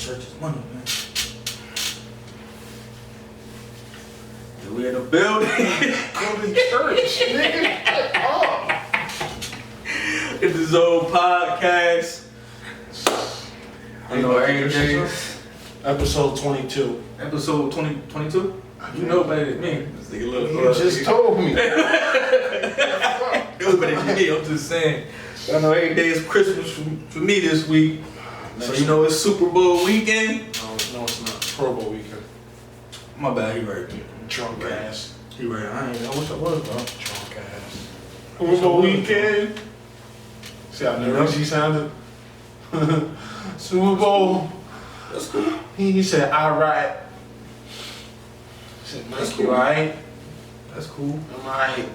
church is money, man. We in the building. Go to church, nigga. Oh. It's the Zone Podcast. I know every day. Episode 22. Episode 22? You know better than me. This nigga look. You just told me. You know better than me. I'm just saying. I know every day is Christmas for me this week. So you know it's Super Bowl weekend. No, it's not. Pro Bowl weekend. My bad, he right. Drunk ass. He right. I wish I was, bro. Drunk ass. Super Bowl weekend. See how nervous he sounded? Super Bowl. That's cool. He said, alright. I said, That's Mike, cool. you alright? That's cool. I'm alright.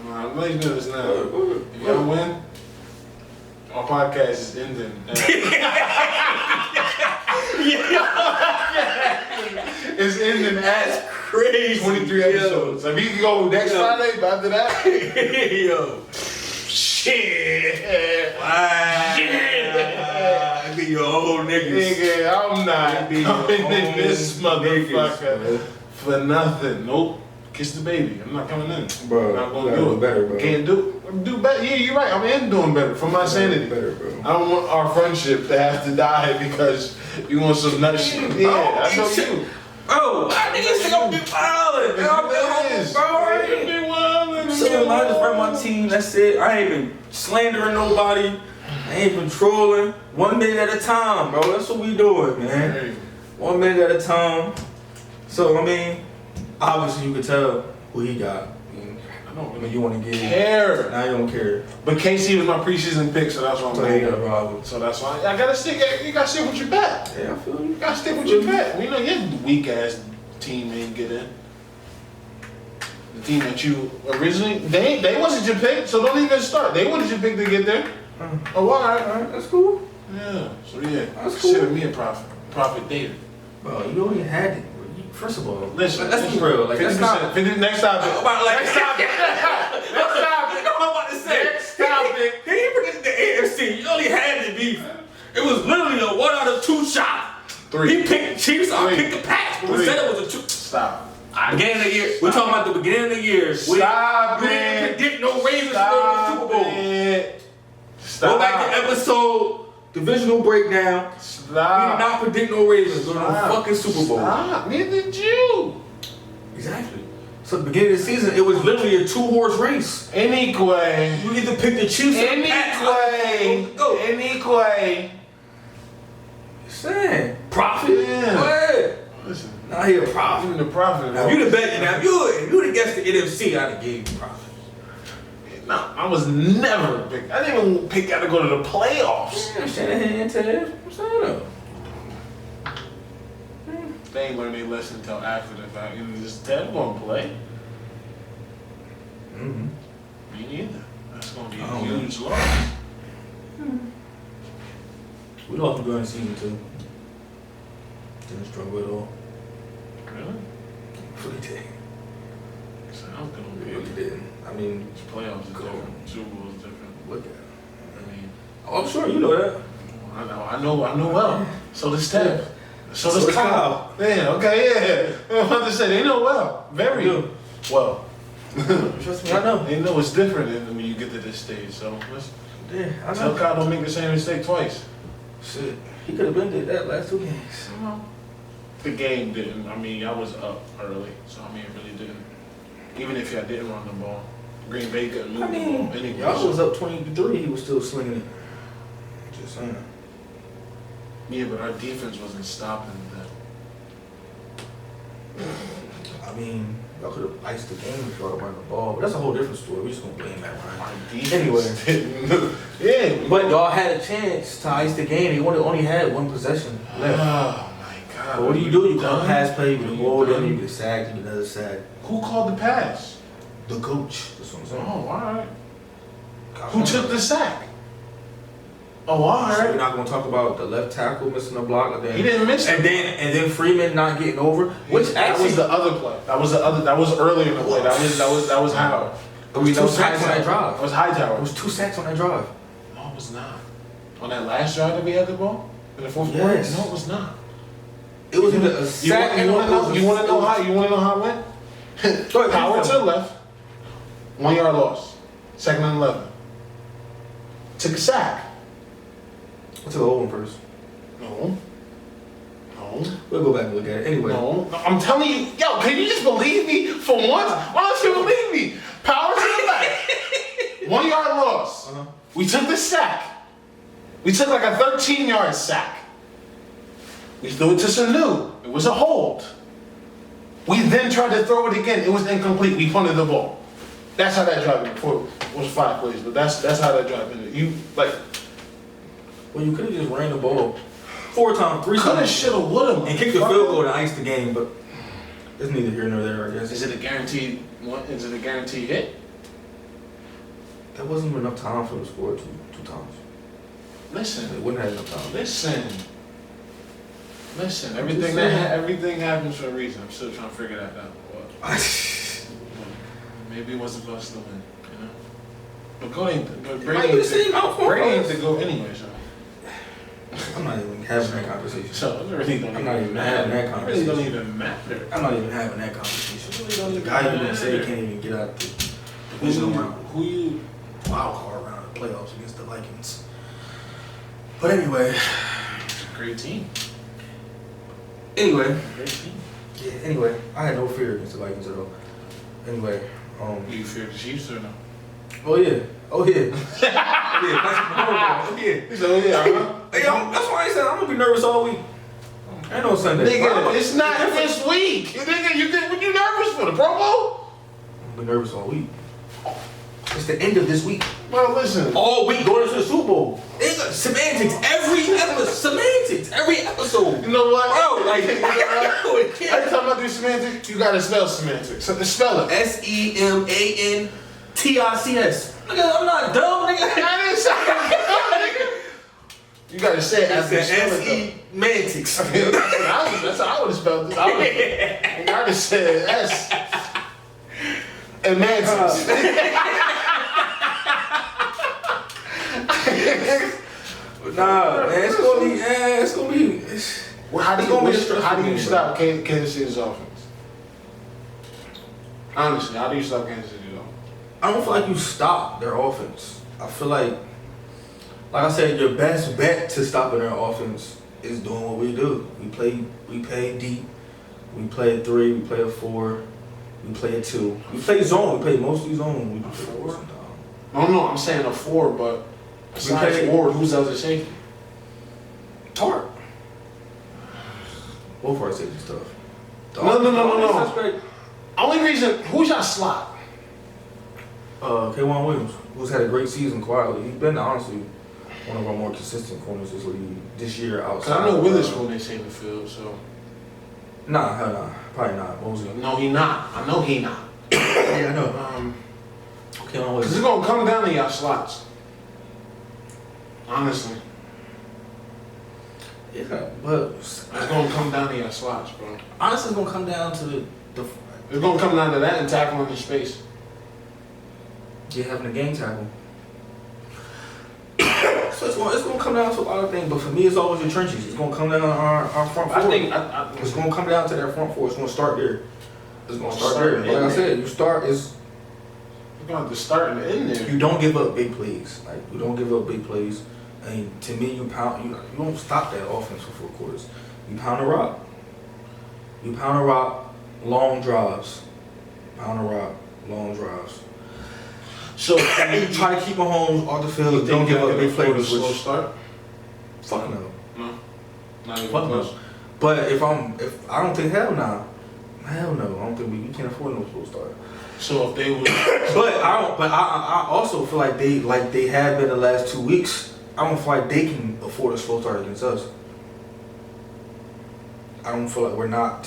I'm letting you know this now. Good. If y'all win, our podcast is ending. It's ending at Crazy. 23 episodes. So we can go next Friday, but after that, Yo. shit. Wow. Yeah. Be your old niggas. Nigga, I'm not Be your coming in own this motherfucker niggas, for nothing. Nope. Kiss the baby. I'm not coming in. Bro, I'm not gonna you do gotta it. do better, bro. Can't do better. Yeah, you're right. I'm doing better for my sanity. Better, bro. I don't want our friendship to have to die because you want some nut shit. Yeah, I know you. Bro, I niggas think I'm been wildin'. I've been humble, bro. I ain't been wildin'. so I just run my team, that's it. I ain't been slandering nobody. I ain't been trolling. 1 minute at a time, bro. That's what we doing, man. 1 minute at a time. So, I mean, obviously you can tell who he got. I mean, you want to get Care. Now you don't care. But KC was my preseason pick, so that's why I'm So you got a problem. So that's why I gotta stick. You gotta stick with your bet. Yeah, I feel you. You gotta stick with your bet. We know your weak ass team ain't get in. The team that you originally they wasn't your pick, so don't even start. They wasn't your pick to get there. Oh, all right, That's cool. yeah. So yeah, That's consider cool. me a prophet David. Bro, you already had it. First of all, Listen, let's be real. Like, that's not. Next topic. Next topic. Next topic. I'm about to say. Next topic. He ain't predicted the AFC. You only had to be. It was literally a 1 out of 2 shot. 3. He picked the Chiefs. I Three. picked the Pats. We 3. said it was a 2. Stop. Beginning of the year. We're talking about the beginning of the year. Stop we it. didn't predict no Ravens to go to the Super Bowl. It. Stop. Go back to episode divisional breakdown. We Stop. did not predict no Ravens going to the Stop. fucking Super Bowl. Stop. Neither did you. Exactly. So at the beginning of the season, it was literally a 2-horse race. Anyway. You either pick the Chiefs or the Pats. Anyway. Go. Anyway. Saying profit. Yeah. Go ahead. Listen. Now he a profit. I'm the prophet. Now if you'd have bet, now if you'd have guessed the NFC, I'd have gave you profit. No, I was never picked. I didn't even pick out to go to the playoffs. Yeah, Shanahan, Ted. I'm saying though. They ain't learned their lesson until after the fact. You know, just Ted gonna play. Mm-hmm. Me neither. That's gonna be a Oh, huge loss. We lost during season 2. Didn't struggle at all. Really? Really did. Sounds gonna be. Really didn't. I mean, Playoffs is different. Super Bowl is different. look at it. I mean, Oh, I'm sure you know that. I know well. So does Ted. So does does Kyle. Yeah, okay, yeah. I'm about to say, they know well. Very do. well. Trust me, I know. They know it's different when you get to this stage. So let's Yeah, I tell know. Kyle don't make the same mistake twice. Shit, he could have been did that last 2 games. The game didn't. I mean, I was up early, so I mean, it really didn't. Even if y'all didn't run the ball, Green Bay couldn't move I the mean, ball anyway. y'all was up 23. He was still slinging it. Just saying. Yeah, but our defense wasn't stopping that. I mean, y'all could have iced the game if y'all ran the ball, but that's a whole different story. We just gonna blame that Our Ryan. defense Anyway. didn't. Yeah, But y'all had a chance to ice the game. They only had 1 possession left. Oh my God! But what do? You call done? pass play, you Are get you rolled in, done? you get sacked, you get another sack. Who called the pass? The coach. That's what I'm saying. Oh, all right. Who took the sack? Oh, all So we're right. not gonna talk about the left tackle missing the block, and then He didn't miss it. and then Freeman not getting over, which that actually was the other play. That was early in the play. That was Howard. It was That 2 sacks on that That drive. was Hightower. It was 2 sacks on that drive. No, it was not. On that last drive that we had the ball? in the fourth Yes. quarter? No, it was not. It was either a sack. You want to know how it went? Go ahead, Power please to tell the me. left. 1 yard loss. 2nd and 11. Took a sack. What's the old one first? No. We'll go back and look at it. Anyway. No. I'm telling you, yo, can you just believe me for once? Why don't you believe me? Power to the left. 1 yard loss. Uh-huh. We took the sack. We took like a 13-yard sack. We threw it to Sanu. It was a hold. We then tried to throw it again. It was incomplete. We punted the ball. That's how that drive ended. It was 5 plays, but that's how that drive ended. You like Well, you could have just ran the ball 4 times, 3 coulda, times, shoulda, woulda, and kicked the field goal to ice the game. But it's neither here nor there, I guess. Is it a guaranteed one? Is it a guaranteed hit? There wasn't even enough time for them to score two times. Listen. They wouldn't have enough time. Listen. Everything happens for a reason. I'm still trying to figure that out. Maybe it wasn't supposed to win, you know. But Brady ain't to go anyway, so. I'm not even having that conversation. So it really don't I'm even not even matter. having that It really don't conversation. even matter. I'm not even having that conversation. It really don't The even guy who matter. didn't say he can't even get out the divisional round, Who you? wild card round of the playoffs against the Vikings. But anyway, Great team. Anyway, Great team. yeah. Anyway, I had no fear against the Vikings at all. Anyway, Do you fear the Chiefs or no? oh yeah, oh yeah, yeah. Patrick Mahomes, oh yeah. So yeah, Hey, that's why I said I'm gonna be nervous all week. Ain't no Sunday. nigga, it's not this week. Nigga, what you nervous for? The Pro Bowl? I'm gonna be nervous all week. It's the end of this week. Bro, listen. All week going into the Super Bowl. Semantics. Every episode. You know what? Bro, like, every time I do semantics, you gotta spell semantics. So spell it. SEMANTICS. Nigga, I'm not dumb, nigga. I didn't say it. You gotta say it as Semantics. That's how I would have spelled it. I would have said S. And mantics. Nah, man, it's gonna be. Well, how do you stop Kansas City's offense? Honestly, how do you stop Kansas City's offense? I don't feel like you stop their offense. I feel like I said, your best bet to stopping their offense is doing what we do. We play deep. We play a 3. We play a 4. We play a 2. We play zone. We play mostly zone. We do play 4 sometimes. No, I'm saying a 4, but besides play- Ward, who's the other safety? Tart. Both our safety stuff. No. Only reason, who's your slot? K'Wan Williams, who's had a great season quietly. He's been honestly one of our more consistent corners this year outside. Cause I know Witherspoon they save the field, so. Nah, hell nah. Probably not. Mosley. No, he not. I know he not. Yeah, I know. K'Wan Cause Williams. it's gonna come down to y'all slots. Honestly, Yeah, but it's gonna come down to your slots, bro. honestly, it's gonna come down to the It's gonna come down to that and tackling in space. you having a game tackle. So it's gonna come down to a lot of things, but for me, it's always the trenches. It's gonna come down to our front four. I think It's gonna come down to that front four. It's gonna start there. It's gonna start Start there. in Like I there. said, you start is you're gonna have to start and end there. you don't give up big plays. Like you don't give up big plays. And to me, you don't stop that offense for 4 quarters. You pound the rock. You pound the rock, long drives. Pound the rock, long drives. So And you try to keep Mahomes off the field. Don't give up big plays. Slow Which, start. fuck no. No, not even Fuck close. no. But if I don't think hell no. Hell no. I don't think we can't afford no slow start. So if they would, But I also feel like they have been the last 2 weeks. I don't feel like they can afford a slow start against us. I don't feel like we're not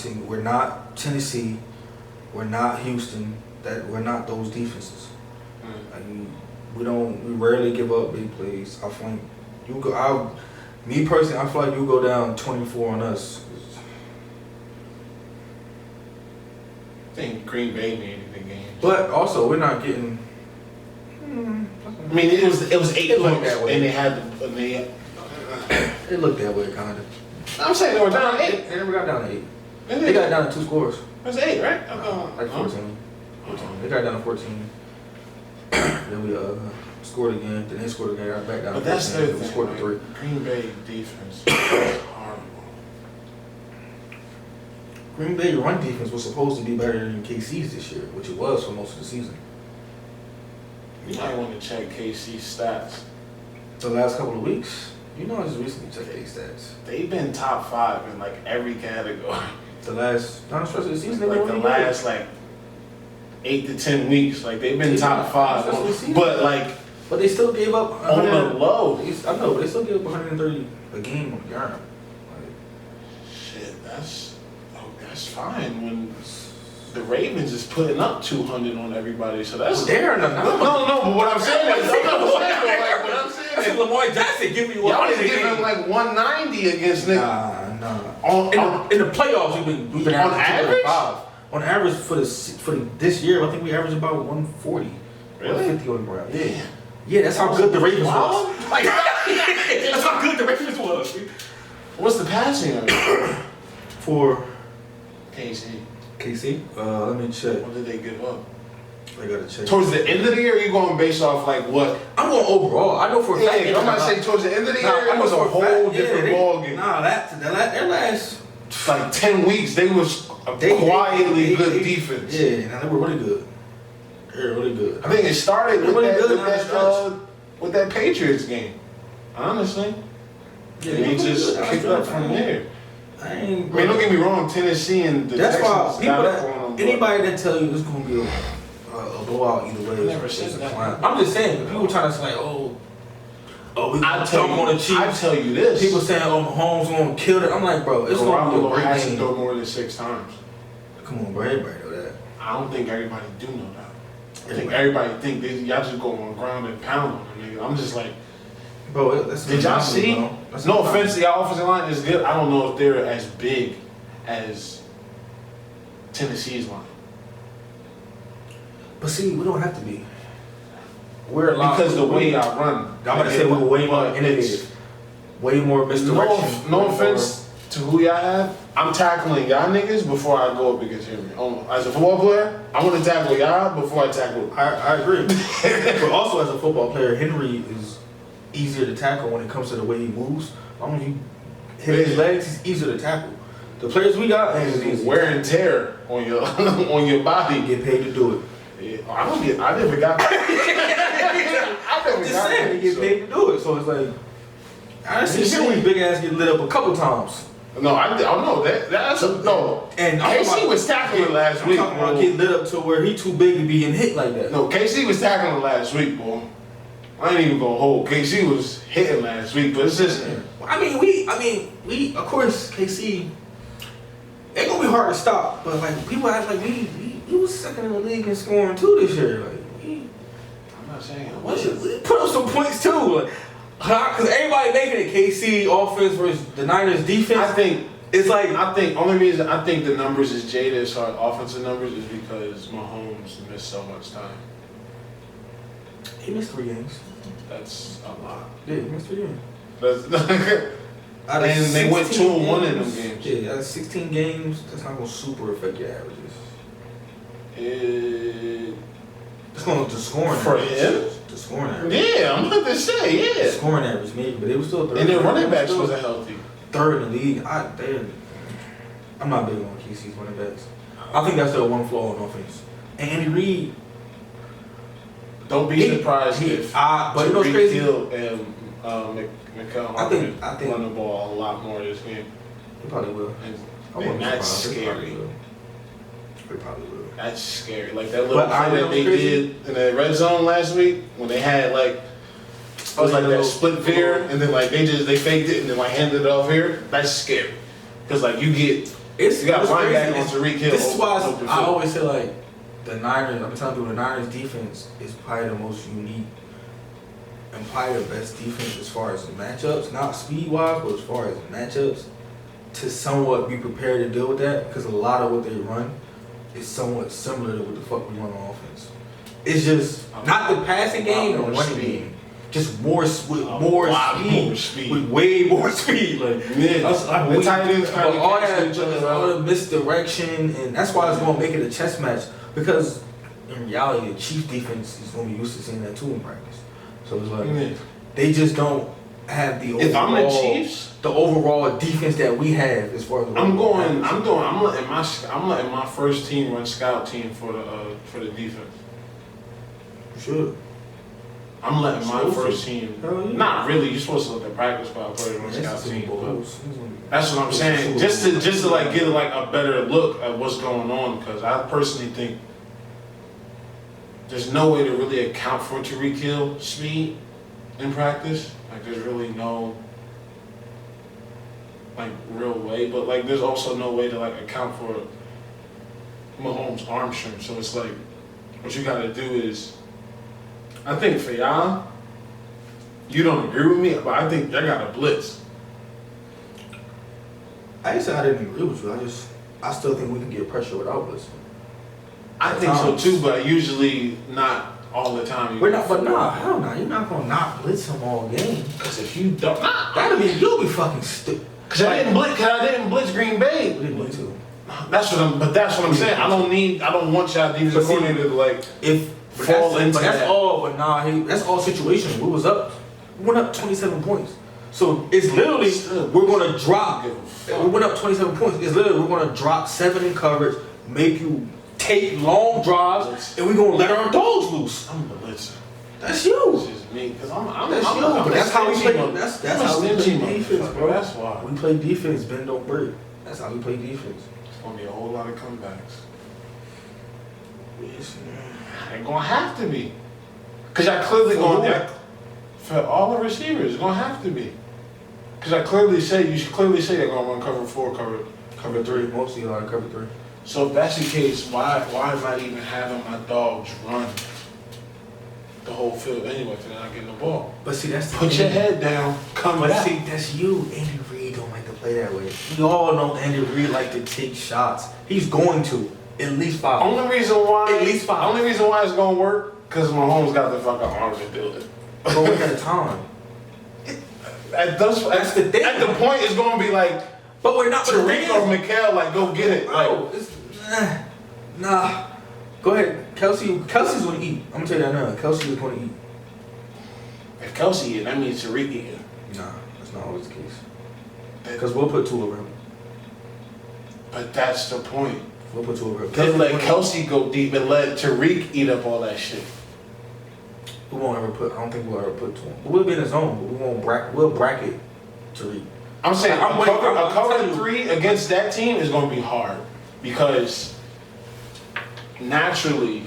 Tennessee, we're not Houston, that we're not those defenses. Like we rarely give up big plays. I feel like me personally, I feel like you go down 24 on us. I think Green Bay needed the game. But also we're not getting. I mean, it was 8 It looked points, that way. and they had It looked that way, kind of. I'm saying they were down 8. They never got down to 8. They got down to 2 scores. That's 8, right? Like 14. They got down to 14. Then we scored again. Then they scored again. Got back down. But that's the thing. We scored 3. Green Bay defense is horrible. Green Bay run defense was supposed to be better than KC's this year, which it was for most of the season. You might want to check KC stats. The last couple of weeks, I just recently checked their stats. They've been top 5 in like every category. The last down the stretch of the season, Like the last 8 to 10 weeks, like they've been top 5. But they still gave up on the low. I know, but they still gave up 130 a game on the yard. Shit, that's fine when the Ravens is putting up 200 on everybody. So that's they're no. But what I'm saying is, I said Lamar Jackson give me y'all need to give him like 190 against niggas. Nah. In the playoffs, we've been on average. On average for this year, I think we averaged about 140. Really? 150 on the ground. Yeah. Yeah, that's how good the Ravens was. That's how good the Ravens was. What's the passing for KC? Let me check. What did they give up? I gotta check. Towards the end of the year, or you going based off like what? I'm going overall. I know for a fact. I'm about to say towards the end of the year, it was a whole different ball game. Nah, their last like 10 weeks, they was quietly good defense. Yeah, nah, they were really good. They're really good. I think it started with with that Patriots game. Honestly, yeah, they just kicked up from there. I mean, don't get me wrong, Tennessee and the that's Texans why people anybody that tell you it's gonna be a blowout either way. Never said that. I'm just saying, people trying to say, we gonna jump on the Chiefs. I tell you this. People saying, Mahomes gonna kill it. I'm like, bro, it's gonna be a great has game. to throw more than 6 times. Come on, bro, everybody know that. I don't think everybody do know that. I think everybody think y'all just go on ground and pound on them, nigga. I'm just like, bro, that's did y'all see? No offense, the offensive line is good. I don't know if they're as big as Tennessee's line. But see, we don't have to be. We're a lot because the way I run. I'm gonna say we're way more innovative, way more misdirection. No offense to who y'all have. I'm tackling y'all niggas before I go up against Henry. As a football player, I want to tackle y'all before I tackle. I agree. But also as a football player, Henry is easier to tackle when it comes to the way he moves. As long as you hit his legs, he's easier to tackle. The players we got is wear and tear on your on your body. Get paid to do it. Yeah, I never got. They get paid to do it. So it's like I see Henry big ass get lit up a couple times. No, I know that's no. And KC was tackling last week. I'm talking about get lit up to where he too big to be hit like that. No, KC was tackling last week, boy. I ain't even gonna hold. KC was hitting last week, but it's just. I mean, we of course KC. It's gonna be hard to stop, but like people act like we was second in the league in scoring too this year. Like I'm not saying we put up some points too. Like, because everybody making it KC offense versus the Niners defense. I think only reason I think the numbers is jaded as far as offensive numbers is because Mahomes missed so much time. He missed 3 games. That's a lot. Yeah, he missed 3 games. And they went 2-1 in them games. Yeah, out of 16 games, that's not gonna super affect your averages. It's going to scoring for average. him. The scoring average. Yeah, I'm about to say The scoring average maybe, but it was still third. And their running backs wasn't healthy. Third in the league. I'm not big on KC's running backs. I think that's their one flaw on offense. And Andy Reid. Don't be surprised if but you know what's crazy? Hill and McCall I think run the ball a lot more this game. He probably will. And that's scary. They probably will. That's scary. Like that little play that they did in the red zone last week when they had like it was like that split veer and then like they faked it and then like handed it off here. That's scary because like you got linebacker on Tariq Hill. This is why I always say like the Niners. I'm telling people the Niners defense is probably the most unique and probably the best defense as far as matchups, not speed wise, but as far as matchups to somewhat be prepared to deal with that because a lot of what they run is somewhat similar to what the fuck we run on offense. It's just not the passing game or running game. just more with A more lot speed, more speed. with way more speed. Like The tight ends but kinda all cancel that, each other all out. the misdirection, and that's why it's gonna make it a chess match because in reality, the Chiefs defense is gonna be used to seeing that too in practice. So it's like Yeah. they just don't have the If I'm the overall- Chiefs, the overall defense that we have as far as I'm letting my first team run scout team for the defense. Sure. I'm letting my Supposed first to. team. Hell yeah. Not really. You're supposed to let the practice squad players run That's scout the team. Super but Bowls. That's what I'm saying. Just to like get like a better look at what's going on, because I personally think there's no way to really account for Tyreek Hill speed in practice. Like there's really no like real way, but like there's also no way to like account for Mahomes' arm strength. So it's like what you gotta do is, I think for y'all, you don't agree with me, but I think y'all got to blitz. I didn't say I didn't agree with you. I still think we can get pressure without blitzing. I think so too, but usually not all the time. We're not, but nah, hell no, you're not gonna not blitz him all game. Because if you don't, You'll be fucking stupid. Because I didn't blitz Green Bay. We didn't blitz him. That's what I'm saying. I don't want y'all defensive coordinator to like fall into that's that. all. But nah, that's all situational. We went up 27 points. So it's literally we're gonna drop. We went up 27 points. It's literally we're gonna drop 7 in coverage, make you take long drives, and we're gonna let our dogs loose. I'm a blitzer. That's you. This is me, because I'm That's you. But that's how we play. That's how we play defense, motherfucker. bro. That's why. We play defense. Bend don't break. That's how we play defense. It's gonna be a whole lot of comebacks. Ain't gonna have to be. Because I clearly for all the receivers, it's gonna have to be. Because you should clearly say they're gonna run cover 4, cover 3. Mostly like cover 3. So if that's the case, why am I even having my dogs run the whole field anyway if they're not getting the ball? But see, that's the Put thing. your head down, come But back. see, that's you. Andy Reid don't like to play that way. We all know Andy Reid like to take shots. He's going to at least 5. Only reason why At least 5. Only reason why it's gonna work because Mahomes got the fucking arms to do it. But we got time. That's the thing. At the point, it's gonna be like, But we're not. Tariq or Mikael, like go get it. Bro, nah. Go ahead, Kelsey's gonna eat. I'm gonna tell you that now. Kelsey is gonna eat. If Kelsey eat, that means Tariq eating. Nah, that's not always the case. Because we'll put 2 over him. But that's the point. We'll put 2 over him. They let Kelsey go deep and let Tariq eat up all that shit. We won't ever put. I don't think we'll ever put 2 him. We'll be in the zone, but we won't bracket. We'll bracket Tariq. I'm saying I'm a cover telling you. 3 against that team is gonna be hard because naturally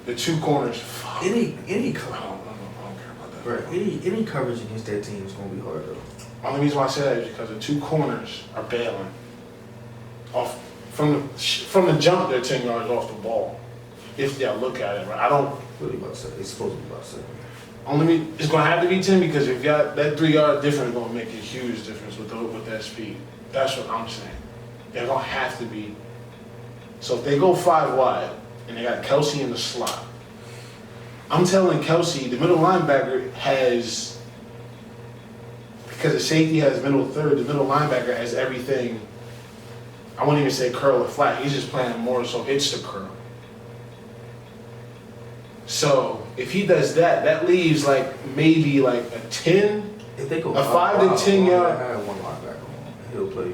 the 2 corners. Any I don't coverage, care about that. bro. Any coverage against that team is gonna be hard though. Only reason why I say that is because the 2 corners are bailing off from the jump. They're 10 yards off the ball. If y'all look at it, right? I don't. Really about 7. It's supposed to be about 7. It's gonna have to be 10 because if y'all that 3 yard difference is gonna make a huge difference with that speed. That's what I'm saying. They're gonna have to be. So if they go 5 wide and they got Kelsey in the slot, I'm telling Kelsey the middle linebacker has, because the safety has middle third, the middle linebacker has everything. I won't even say curl or flat. He's just playing more so it's the curl. So if he does that, that leaves like maybe like a 10. If they go A 5 to 10 yard. I have one linebacker on. He'll play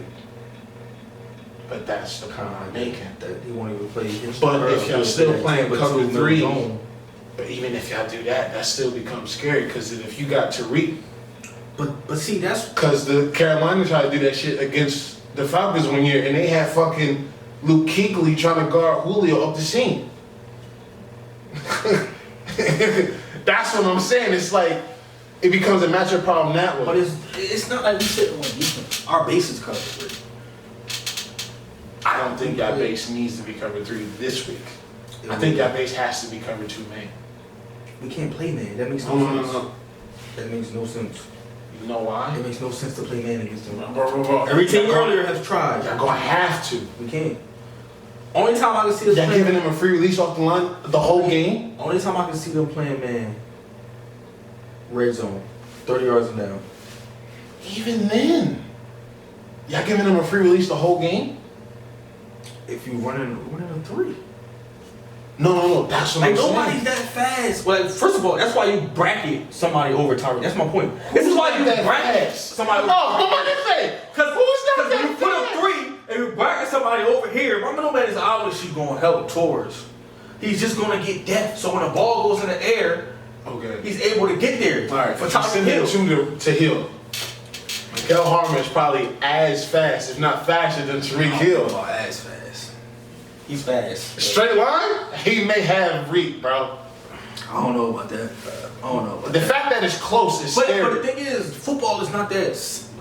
But that's the point I'm making. that he won't even play against. But the curl. if y'all He'll still play playing that 10, but cover 2 middle 3, zone. but even if y'all do that, that still becomes scary because if you got Tariq, But see, that's because the Carolina tried to do that shit against the Falcons one year, and they had fucking Luke Kuechly trying to guard Julio up the seam. That's what I'm saying. It's like it becomes a matchup problem that way. But it's not like we sit on defense. Our base is covered. I don't think y'all base needs to be covered 3 this week. I think y'all base has to be covered 2 man. We can't play man. That makes no sense. That makes no sense. You know why? It makes no sense to play man against them. Bro. Every team earlier has tried. Y'all gonna have to. We can't. Only time I can see us Y'all playing. giving them a free release off the line the whole game? Only time I can see them playing man red zone, 30 yards and down. Even then, y'all giving them a free release the whole game? If you running a 3. No. That's what Like I'm saying. nobody's that fast. Well, first of all, that's why you bracket somebody over Tyreek. That's my point. This is why you that bracket fast? somebody. Oh, come on, just say. Because Who's not when that you put fast? up 3 and you bracket somebody over here, remember nobody's obviously going to help towards. He's just going to get depth. So when the ball goes in the air, Okay. he's able to get there. All right. For For Tyreek Hill. to Hill. Miguel Harmon is probably as fast, if not faster, than Tariq Hill. Oh, as fast. He's fast. Straight line, he may have reach, bro. I don't know about that. I don't know about The that. fact that it's close is But the scary. thing is, football is not that.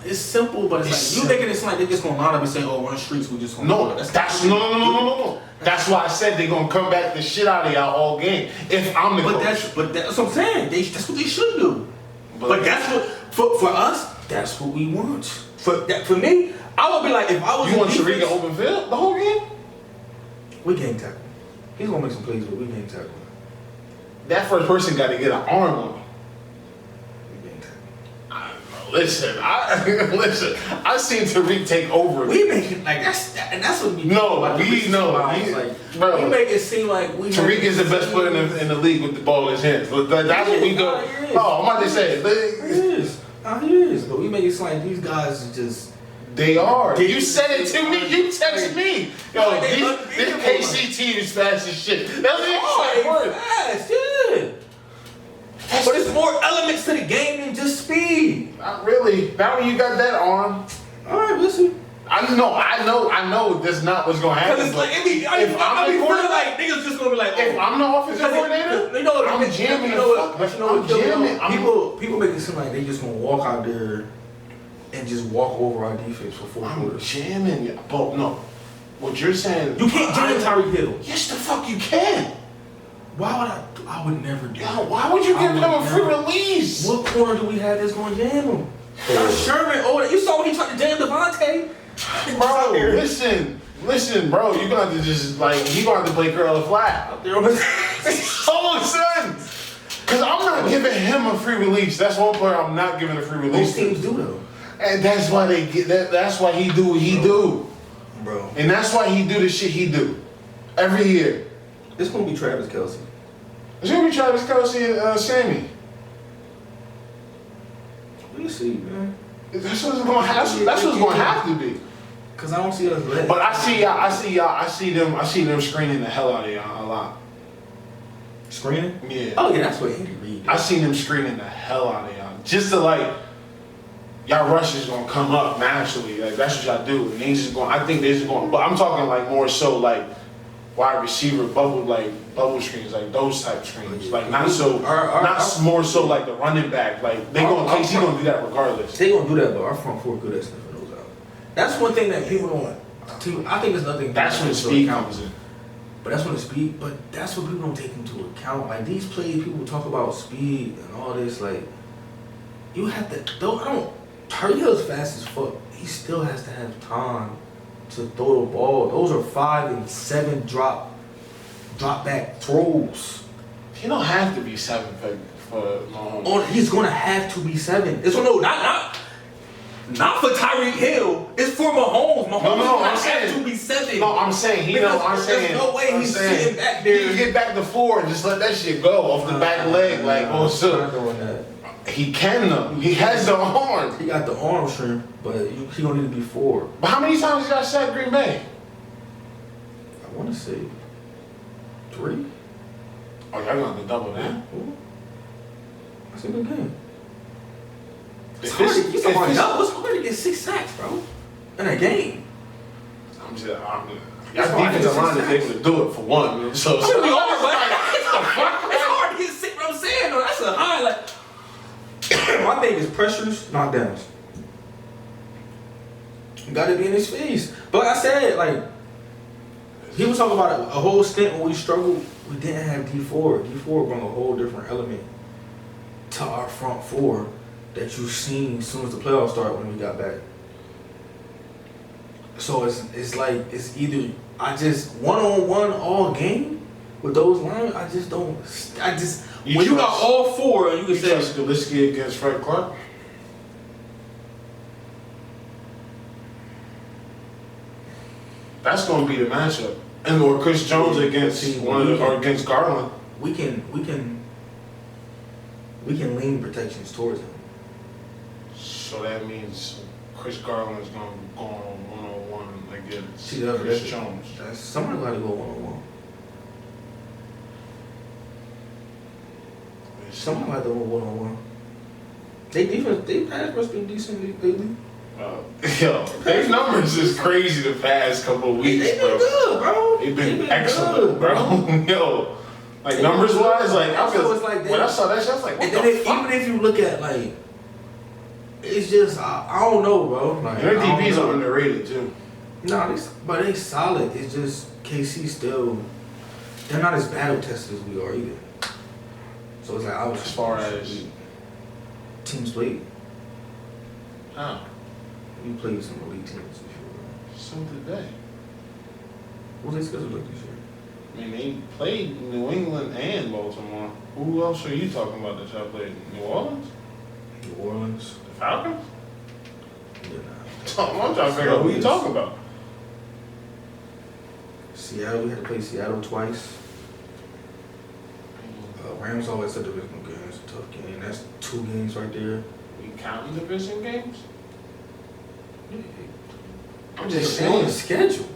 It's simple, but it's like you making it seem like they're just gonna line up and say, "Oh, we're on the streets. We just gonna." No, do it." that's no. That's why I said they're gonna come back the shit out of y'all all game. If I'm the But coach. that's what I'm saying. That's what they should do. But that's what for us. That's what we want. For me, I would be like, if I was you in want Tariq defense, to open field the whole game? we game tackle. He's gonna make some plays, but we game tackle. That first person got to get an arm on him. We game tackle. Listen, I seen Tariq take over. We make it like that's what we do. No, Like, we know. Bro. We make it seem like we. Tariq is the best player in the league with the ball in his hands. But that's what we do. Oh, I'm about to say. He is. He is. But we make it seem like these guys are just. They are. Did You said it to me. You texted me. Yo, Like, this KC team is fast as shit. That's the Oh, exact word. fast, yeah. But it's more elements to the game than just speed. Not really. Now you got that arm. All right, listen. I know. That's not what's gonna happen. Because it's like, if I I'm be the feeling quarterback, like niggas just gonna be like, if oh. I'm the offensive Because coordinator, you know what? I'm jamming you the know what? fuck. But you know what? I'm jamming. People make it seem like they just gonna walk out there and just walk over our defense for 4 I'm quarters. jamming you. But no, what you're saying, You can't jam Tyreek Hill. Yes, the fuck you can. Why would I? I would never do Yeah, that. why would you I give would him a free never. release? What corner do we have that's gonna jam him? Sherman. Oh, you saw when he tried to jam Devontae. Bro, listen, bro. You're gonna have to just you gonna have to play curl or flat. Out there on the Oh, son. Cause I'm not giving him a free release. That's one player I'm not giving a free release. Most teams do though. And that's why they get that. That's why he do what he do. Bro. And that's why he do the shit he do. Every year. It's gonna be Travis Kelce. It's gonna be Travis Kelce and Sammy. We'll see, man. That's what it's gonna have. That's what it's gonna have to be. Cause I don't see us letting. But I see them screening the hell out of y'all a lot. Screening? Yeah. Oh yeah, that's what Andy Reid did. I seen them screening the hell out of y'all. Just to y'all rush is gonna come up naturally. Like that's what y'all do. And they just going. I think they just going. But I'm talking more so wide receiver bubble screens, like those type screens. Like not so, not more so like the running back. Like they gonna KC gonna do that regardless. They gonna do that, but our front four good at sniffing those out. That's one thing that people don't. I think there's nothing. That's when speed comes in. But that's when the speed. But that's what people don't take into account. Like these plays, people talk about speed and all this. Like you have to. Though I don't. Tyreek Hill's fast as fuck. He still has to have time to throw the ball. Those are 5 and 7 drop back throws. He don't have to be 7 for Mahomes. Or he's gonna have to be 7. It's not for Tyreek Hill. It's for Mahomes. Mahomes No, I'm has saying to be 7. No, I'm saying There's no way he's sitting back there. He can get back to 4 and just let that shit go off the back leg. Not doing that. He can though. He has the arm. He got the arm strength, but he don't need to be 4. But how many times did y'all sack Green Bay? I want to say 3. Oh, y'all gonna double that? Ooh. That's a good game. It's If hard it's- to get somebody up. It's hard to get 6 sacks, bro, in a game. Y'all It's defensive hard line to is get able to do it for one. So It's hard to get 6. What I'm saying though, that's a high. Like my thing is pressures, knockdowns. You got to be in his face. But like I said, he was talking about a whole stint when we struggled. We didn't have D4. D4 brought a whole different element to our front four that you've seen as soon as the playoffs started when we got back. So it's either I just 1-on-1 all game with those lines. when you got all four, and you can You say trust Gillespie against Fred Clark? That's going to be the matchup. And or Chris Jones against or against Garland. we can lean protections towards him. So that means Chris Garland is going to go on one-on-one against See, Chris Jones. Somebody got to go one-on-one. Somebody got to go one-on-one. They defense, they pass rush been decent lately. Yo, their numbers is crazy the past couple of weeks, They've been good, bro. They've been excellent, good, bro. Yo, like numbers wise, like I feel it's like when I saw that shit, I was like, what and the then fuck? even if you look at like, it's just I don't know, bro. Like, Their I don't DBs know. are underrated too. No, but they solid. It's just KC still. They're not as battle tested as we are either. So it's like As far as teams played. oh, We played some elite teams this year. so did they. What's their schedule like this year? I mean, they played New England and Baltimore. Who else are you talking about that y'all played? New Orleans? New Orleans. The Falcons? Yeah, I'm trying to figure out who you talking about. Seattle. We had to play Seattle twice. Rams always a divisional game. It's a tough game. That's 2 games right there. We counting division games? I'm just saying the schedule.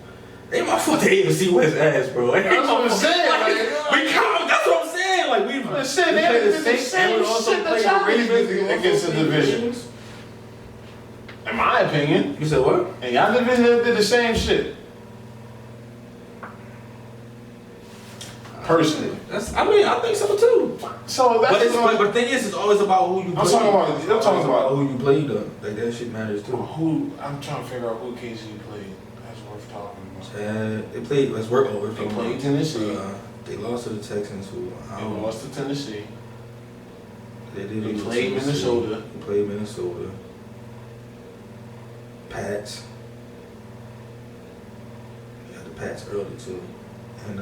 They my fault they even see West ass, bro. That's what I'm saying. Like, we count. That's what I'm saying. Like we I'm saying they played did the same shit that y'all did against the division. In my opinion. You said what? And y'all division did the same shit. Personally. I think so too. So that's But the thing is, it's always about who you play. I'm talking about who you play though. Like that shit matters too. I'm trying to figure out who KC played. That's worth talking about. They played. Let's work over. They played Tennessee. They lost to the Texans, who They lost to Tennessee. They They played Minnesota. They played Minnesota. Pats. Yeah, the Pats early too, and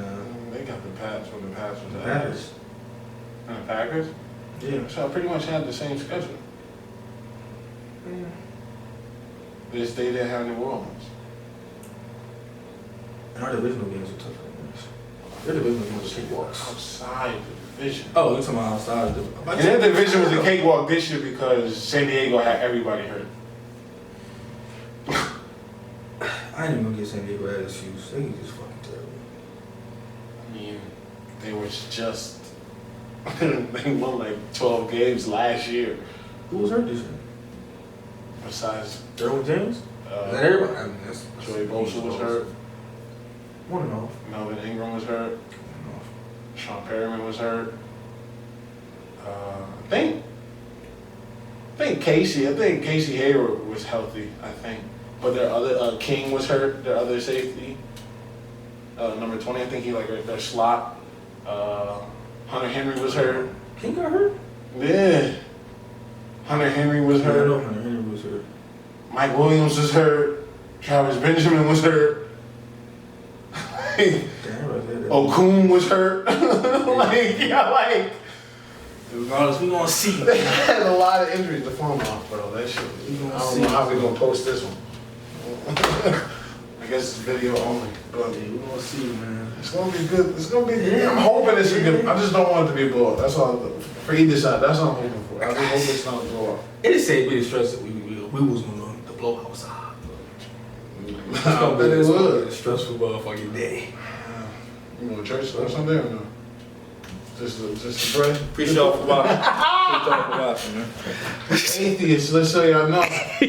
They got the Pats when the Pats was the ass. Packers. And the Packers? Yeah. So I pretty much had the same schedule. This they didn't have New Orleans. And our divisional games are tougher than this. Their divisional games are cakewalks. Outside the division. Oh, you're talking about outside the division. And their division was a cakewalk this year because San Diego had everybody hurt. I ain't even gonna get San Diego attitudes. They just fucking terrible. I mean, they was just they won like 12 games last year. Who was hurt this year? Besides, Derwin James? Is that everybody? I mean, that's Joey Bosa was hurt. One and off. Melvin Ingram was hurt. One and off. Sean Perriman was hurt. I think Casey Hayward was healthy. I think, but their other King was hurt. Their other safety, number 20. I think he like their slot. Hunter Henry was hurt. King got hurt? Yeah. Hunter Henry was hurt. No, Hunter Henry was hurt. Mike Williams was hurt. Travis Benjamin was hurt. Okun was hurt. Regardless, we gonna see. They had a lot of injuries to form off, bro. That shit. I don't know how we gonna post this one. I guess it's video only, but Yeah, we gonna see, man. it's gonna be good. It's gonna be. I'm hoping it's a good. I just don't want it to be a blowout. That's all. For either side, that's all I'm hoping for. I just hope it's not a blowout. It is said we stressed that we was gonna the blowout side. It's I gonna bet it be would. a stressful motherfucking day. You go to church or something or no? Just to pray. Appreciate y'all for watching. Appreciate y'all for watching, man. Atheists, let's show y'all know.